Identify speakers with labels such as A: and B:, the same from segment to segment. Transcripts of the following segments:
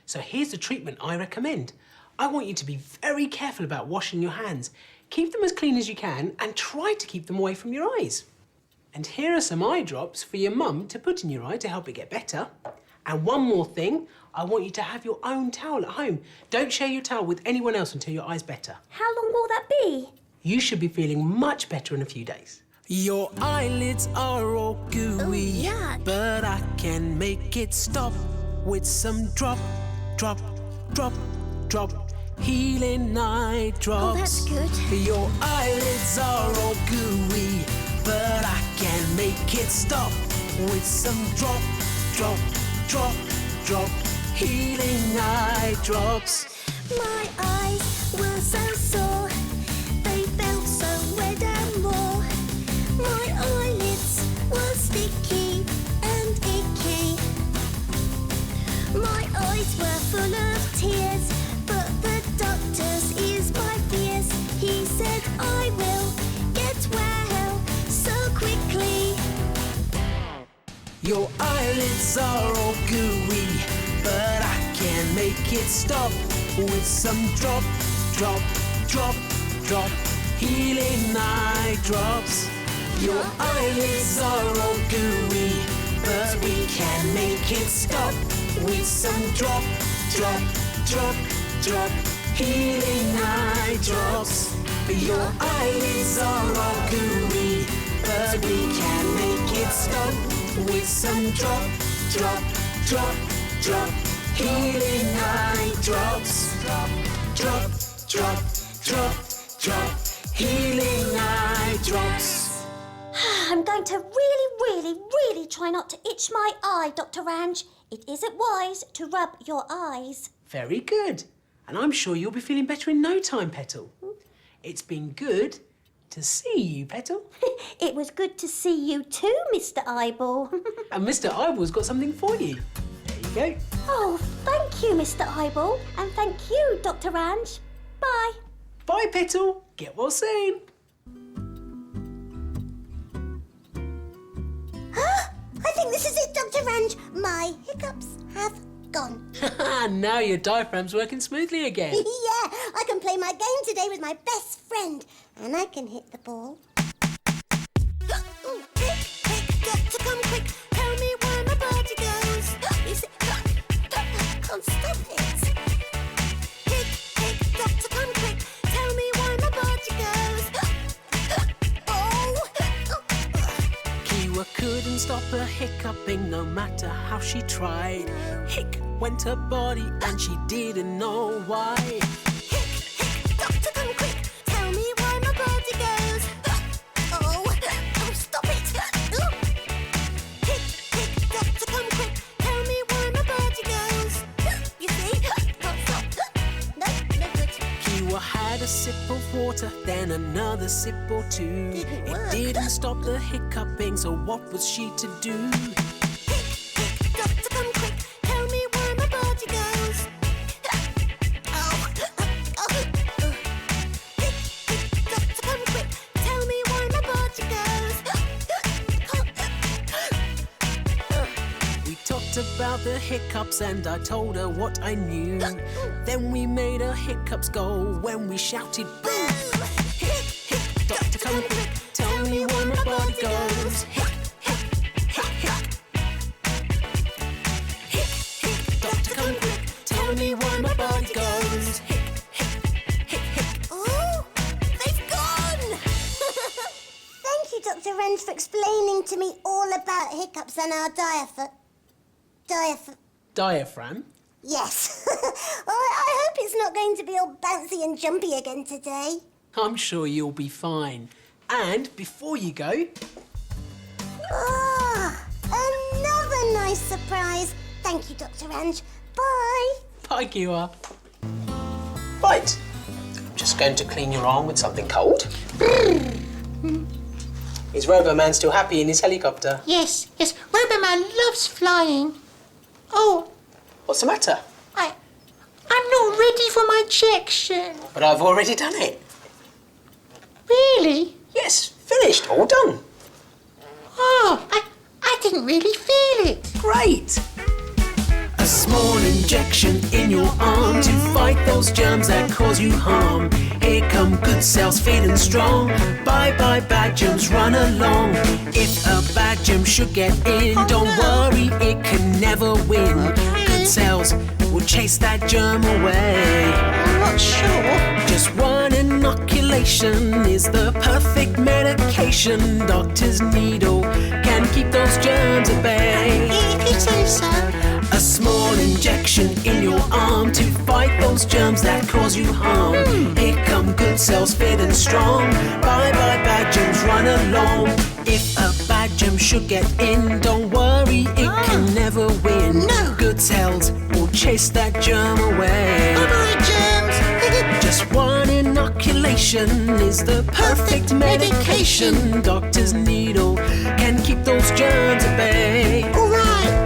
A: So here's the treatment I recommend. I want you to be very careful about washing your hands. Keep them as clean as you can and try to keep them away from your eyes. And here are some eye drops for your mum to put in your eye to help it get better. And one more thing, I want you to have your own towel at home. Don't share your towel with anyone else until your eye's better.
B: How long will that be?
A: You should be feeling much better in a few days. Your eyelids are all gooey, but I can make it stop with some drop, healing eye drops.
B: Oh, that's good.
A: Your eyelids are all gooey, but I can make it stop with some drop, healing eye drops.
B: My eyes were so sore, they felt so red and raw. My eyelids were sticky and icky. My eyes were full of tears, but the doctor's ears my fears. He said I will get well so quickly.
A: Your eyelids are all gooey, but I can make it stop with some drop, healing eye drops. Your eyelids are all gooey, but we can make it stop with some drop, healing eye drops. Your eyelids are all gooey, but we can make it stop with some drop, healing eye drops. Drop, healing eye drops.
B: I'm going to really try not to itch my eye, Dr. Ranj. It isn't wise to rub your eyes.
A: Very good. And I'm sure you'll be feeling better in no time, Petal. It's been good to see you, Petal.
B: It was good to see you too, Mr. Eyeball.
A: And Mr. Eyeball's got something for you. There you go.
B: Oh, thank you, Mr. Eyeball. And thank you, Dr. Ranj. Bye.
A: Bye, Petal. Get well soon.
B: I think this is it, Dr. Ranj. My hiccups have gone.
A: Now your diaphragm's working smoothly again.
B: Yeah, I can play my game today with my best friend. And I can hit the ball. Hic, doctor, come quick. Tell me where my body goes. You see, can't stop it. Hic, doctor, come quick. Tell me where my body goes.
A: Kiwa couldn't stop her hiccuping no matter how she tried. Hic went her body and she didn't know why.
B: Hic, doctor, come quick. Tell me where my body goes. Oh, stop it. Hic, doctor, come quick. Tell me where my body goes. You see, can't stop. No good.
A: Kiwa had a sip of water, then another sip or two.
B: Didn't
A: It
B: work.
A: didn't stop the hiccuping, so what was she to do?
B: Hic, doctor, come quick. Tell me where my body goes. Hic, doctor, come quick. Tell me where my body goes.
A: We talked about the hiccups and I told her what I knew. Then we made her hiccups go when we shouted boo. Hic, doctor, come quick. Tell me where my body goes. Hic, doctor, come quick. Tell me where my body goes.
B: Oh, they've gone! Thank you, Dr. Ranj, for explaining to me all about hiccups and our
A: Diaphragm?
B: Yes. I hope it's not going to be all bouncy and jumpy again today.
A: I'm sure you'll be fine. And before you go,
B: Ah, another nice surprise. Thank you, Dr. Ranj. Bye.
A: bye, Kiwa. Right, I'm just going to clean your arm with something cold. Is Roboman still happy in his helicopter?
C: Yes, Roboman loves flying. Oh,
A: What's the matter?
C: I'm not ready for my injection.
A: But I've already done it.
C: Really?
A: Yes, finished, all done.
C: Oh, I didn't really feel it.
A: Great. small injection in your arm to fight those germs that cause you harm. Here come good cells feeling strong. Bye bye bad germs, run along. If a bad germ should get in, don't worry, it can never win. Good cells will chase that germ away.
C: I'm not sure.
A: Just one inoculation is the perfect medication. Doctor's needle can keep those germs at bay.
C: If you say so.
A: A small injection in your arm to fight those germs that cause you harm. Here come good cells feeling strong. Bye bye bad germs, run along. If a bad germ should get in, don't worry, it can never win.
C: No.
A: Good cells will chase that germ away.
C: Bye-bye, germs.
A: Just one inoculation is the perfect medication. Doctor's needle can keep those germs at bay.
C: All right.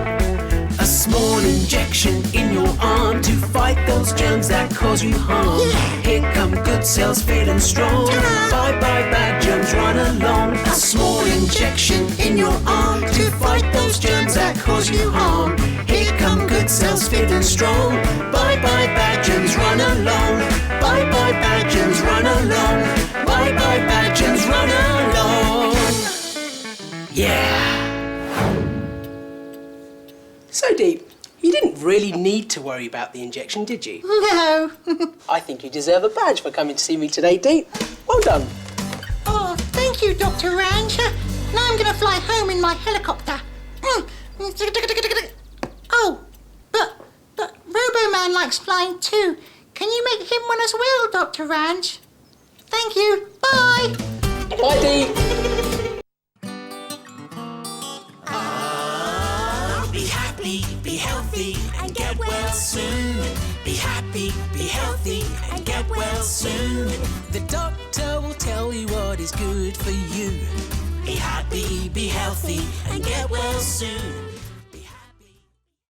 A: A small injection in your arm to fight those germs that cause you harm. Here come good cells feeling strong. Bye bye bad germs, run along. A small injection in your arm to fight those germs that cause you harm. Here come good cells feeling strong. Bye bye bad germs, run along. Bye bye bad germs, run along. Bye bye bad germs, run along. Yeah. So, Deep, you didn't really need to worry about the injection, did you?
C: No.
A: I think you deserve a badge for coming to see me today, Deep. Well done.
C: Oh, thank you, Dr. Ranj. Now I'm going to fly home in my helicopter. Oh, but Robo-Man likes flying too. Can you make him one as well, Dr. Ranj? Thank you. Bye.
A: Bye, Deep.
B: Be happy, be healthy, and get well soon. Be happy, be healthy, and get well soon.
A: The doctor will tell you what is good for you.
B: Be happy, be healthy, and get well soon.